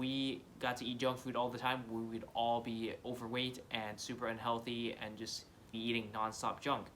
we got to eat junk food all the time, we would all be overweight and super unhealthy and just be eating non-stop junk.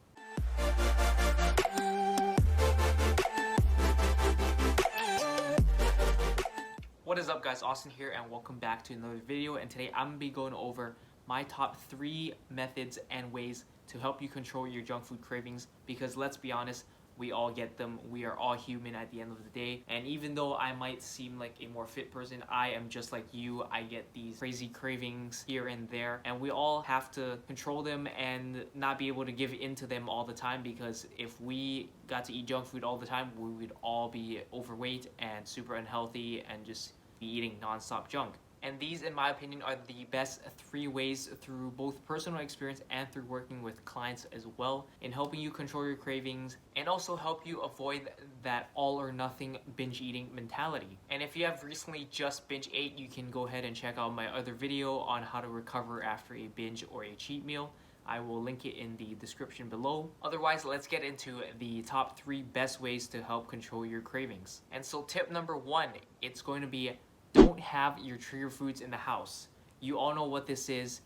What is up guys, Austin here and welcome back to another video, and today I'm going to be going over my top 3 methods and ways to help you control your junk food cravings, because let's be honest, we all get them. We are all human at the end of the day, and even though I might seem like a more fit person, I am just like you. I get these crazy cravings here and there, and we all have to control them and not be able to give in to them all the time, because if we got to eat junk food all the time, we would all be overweight and super unhealthy and just be eating non-stop junk. And these, in my opinion, are the best 3 ways through both personal experience and through working with clients as well, in helping you control your cravings and also help you avoid that all or nothing binge eating mentality. And if you have recently just binge ate, you can go ahead and check out my other video on how to recover after a binge or a cheat meal. I will link it in the description below. Otherwise, let's get into the top 3 best ways to help control your cravings. And so tip number 1, it's going to be don't have your trigger foods in the house. You all know what this is.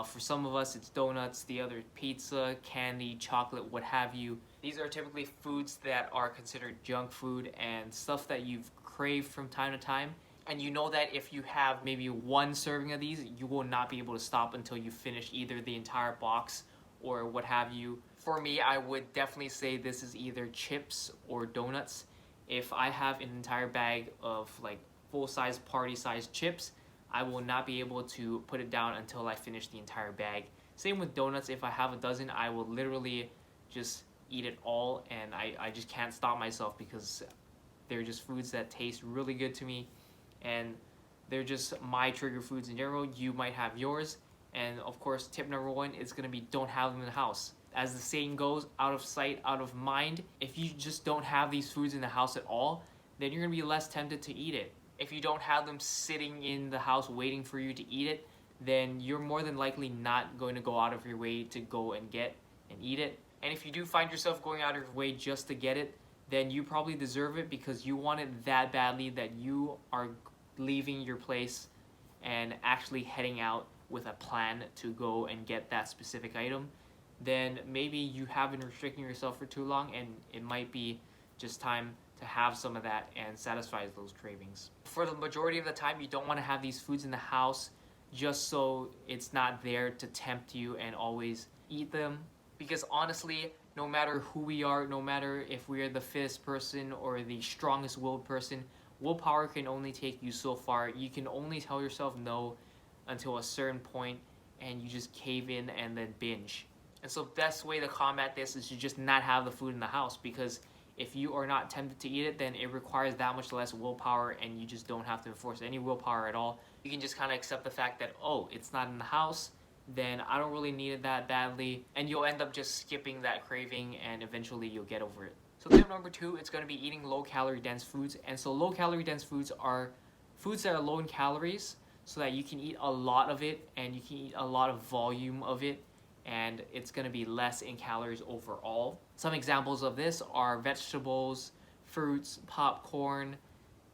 For some of us, it's donuts, the other pizza, candy, chocolate, what have you. These are typically foods that are considered junk food and stuff that you've craved from time to time. And you know that if you have maybe 1 serving of these, you will not be able to stop until you finish either the entire box or what have you. For me, I would definitely say this is either chips or donuts. If I have an entire bag of like full-size party-sized chips, I will not be able to put it down until I finish the entire bag. Same with donuts. If I have a dozen, I will literally just eat it all, and I just can't stop myself because they're just foods that taste really good to me, and they're just my trigger foods in general. You might have yours, and of course tip number 1 is going to be don't have them in the house. As the saying goes, out of sight, out of mind. If you just don't have these foods in the house at all, then you're going to be less tempted to eat it. If you don't have them sitting in the house waiting for you to eat it, then you're more than likely not going to go out of your way to go and get and eat it. And if you do find yourself going out of your way just to get it, then you probably deserve it because you want it that badly that you are leaving your place and actually heading out with a plan to go and get that specific item. Then maybe you have been restricting yourself for too long, and it might be just time to have some of that and satisfy those cravings. For the majority of the time, you don't want to have these foods in the house just so it's not there to tempt you and always eat them. Because honestly, no matter who we are, no matter if we are the fittest person or the strongest willed person, willpower can only take you so far. You can only tell yourself no until a certain point, and you just cave in and then binge. And so the best way to combat this is to just not have the food in the house, because if you are not tempted to eat it, then it requires that much less willpower, and you just don't have to enforce any willpower at all. You can just kind of accept the fact that, oh, it's not in the house, then I don't really need it that badly, and you'll end up just skipping that craving, and eventually you'll get over it. So tip number 2, it's going to be eating low-calorie dense foods. And so low-calorie dense foods are foods that are low in calories so that you can eat a lot of it, and you can eat a lot of volume of it, and it's going to be less in calories overall. Some examples of this are vegetables, fruits, popcorn,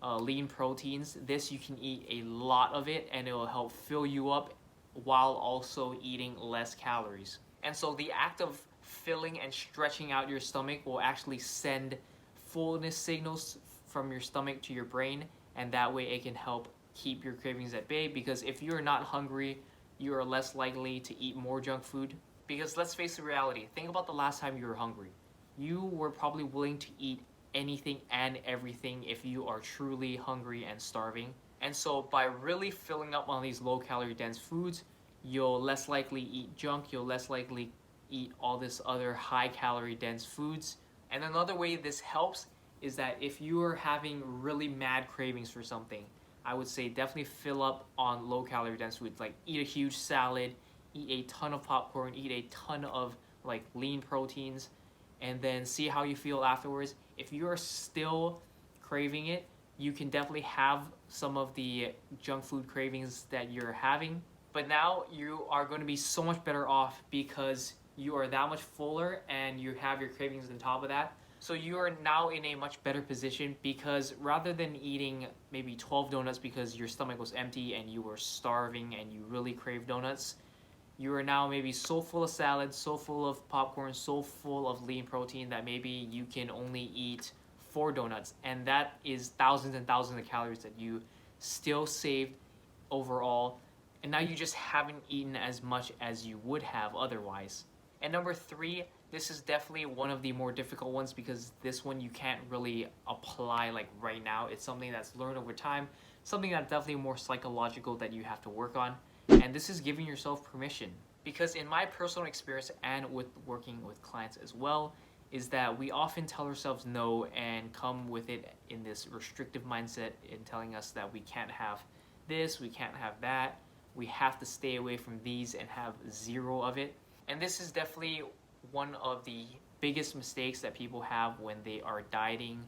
lean proteins. This you can eat a lot of it, and it will help fill you up while also eating less calories. And so the act of filling and stretching out your stomach will actually send fullness signals from your stomach to your brain, and that way it can help keep your cravings at bay, because if you're not hungry, you are less likely to eat more junk food. Because let's face the reality, think about the last time you were hungry. You were probably willing to eat anything and everything if you are truly hungry and starving. And so by really filling up on these low-calorie dense foods, you'll less likely eat junk, you'll less likely eat all this other high-calorie dense foods. And another way this helps is that if you are having really mad cravings for something, I would say definitely fill up on low-calorie dense foods, like eat a huge salad, eat a ton of popcorn, eat a ton of like lean proteins, and then see how you feel afterwards. If you are still craving it, you can definitely have some of the junk food cravings that you're having, but now you are going to be so much better off because you are that much fuller and you have your cravings on top of that. So you are now in a much better position because rather than eating maybe 12 donuts because your stomach was empty and you were starving and you really crave donuts, you are now maybe so full of salad, so full of popcorn, so full of lean protein that maybe you can only eat 4 donuts. And that is thousands and thousands of calories that you still saved overall. And now you just haven't eaten as much as you would have otherwise. And number 3, this is definitely one of the more difficult ones because this one you can't really apply like right now. It's something that's learned over time, something that's definitely more psychological that you have to work on. And this is giving yourself permission. Because in my personal experience and with working with clients as well, is that we often tell ourselves no and come with it in this restrictive mindset in telling us that we can't have this, we can't have that, we have to stay away from these and have 0 of it. And this is definitely one of the biggest mistakes that people have when they are dieting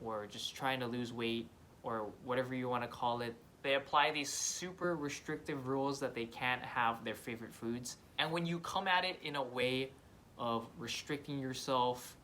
or just trying to lose weight or whatever you want to call it. They apply these super restrictive rules that they can't have their favorite foods. And when you come at it in a way of restricting yourself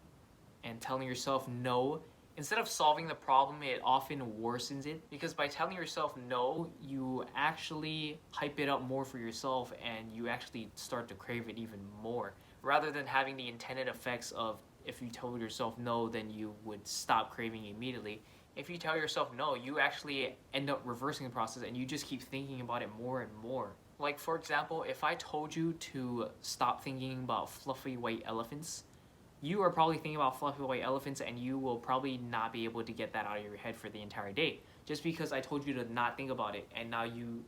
and telling yourself no, instead of solving the problem, it often worsens it. Because by telling yourself no, you actually hype it up more for yourself and you actually start to crave it even more. Rather than having the intended effects of if you told yourself no, then you would stop craving immediately. If you tell yourself no, you actually end up reversing the process and you just keep thinking about it more and more. Like for example, if I told you to stop thinking about fluffy white elephants, you are probably thinking about fluffy white elephants and you will probably not be able to get that out of your head for the entire day. Just because I told you to not think about it and now you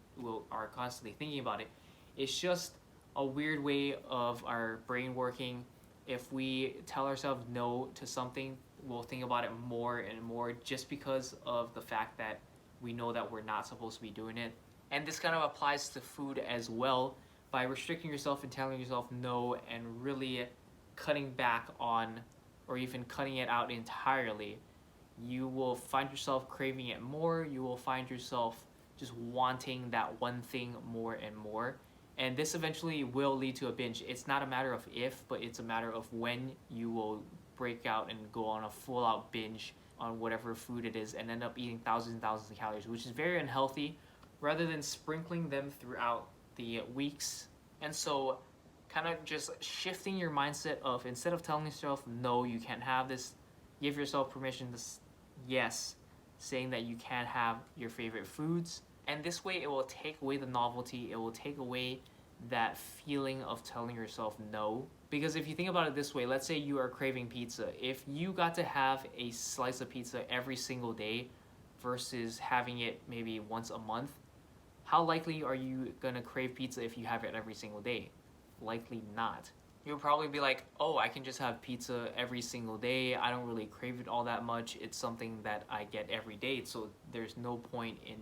are constantly thinking about it. It's just a weird way of our brain working. If we tell ourselves no to something, we'll think about it more and more just because of the fact that we know that we're not supposed to be doing it. And this kind of applies to food as well. By restricting yourself and telling yourself no and really cutting back on or even cutting it out entirely, you will find yourself craving it more. You will find yourself just wanting that one thing more and more. And this eventually will lead to a binge. It's not a matter of if, but it's a matter of when you will break out and go on a full-out binge on whatever food it is and end up eating thousands and thousands of calories, which is very unhealthy, rather than sprinkling them throughout the weeks. And so kind of just shifting your mindset of, instead of telling yourself, no, you can't have this, give yourself permission to yes, saying that you can have your favorite foods. And this way it will take away the novelty, it will take away that feeling of telling yourself no. Because if you think about it this way, let's say you are craving pizza. If you got to have a slice of pizza every single day versus having it maybe once a month, how likely are you gonna crave pizza if you have it every single day? Likely not. You'll probably be like, oh, I can just have pizza every single day. I don't really crave it all that much. It's something that I get every day, so there's no point in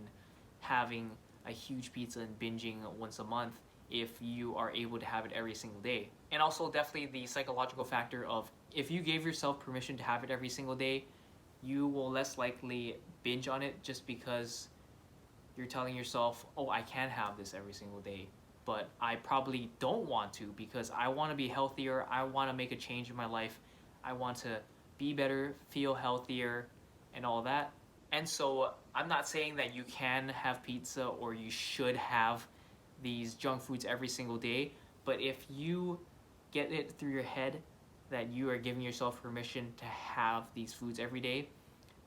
having a huge pizza and binging once a month if you are able to have it every single day. And also definitely the psychological factor of, if you gave yourself permission to have it every single day, you will less likely binge on it just because you're telling yourself, oh, I can have this every single day, but I probably don't want to because I want to be healthier, I want to make a change in my life, I want to be better, feel healthier, and all that. And so I'm not saying that you can have pizza or you should have these junk foods every single day, but if you get it through your head that you are giving yourself permission to have these foods every day,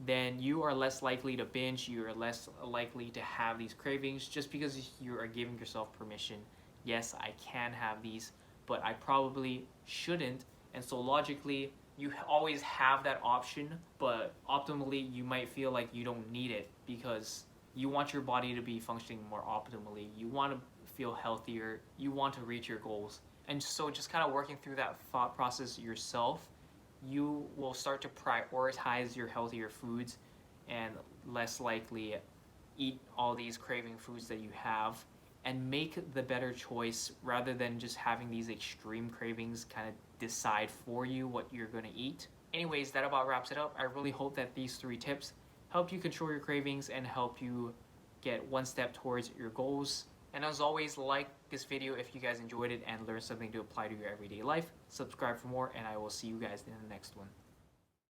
then you are less likely to binge, you are less likely to have these cravings just because you are giving yourself permission. Yes, I can have these, but I probably shouldn't. And so logically, you always have that option, but optimally you might feel like you don't need it because you want your body to be functioning more optimally. You want to feel healthier, you want to reach your goals. And so just kind of working through that thought process yourself, you will start to prioritize your healthier foods and less likely eat all these craving foods that you have and make the better choice rather than just having these extreme cravings kind of decide for you what you're going to eat. Anyways, that about wraps it up. I really hope that these 3 tips help you control your cravings and help you get one step towards your goals. And as always, like this video if you guys enjoyed it and learned something to apply to your everyday life. Subscribe for more, and I will see you guys in the next one.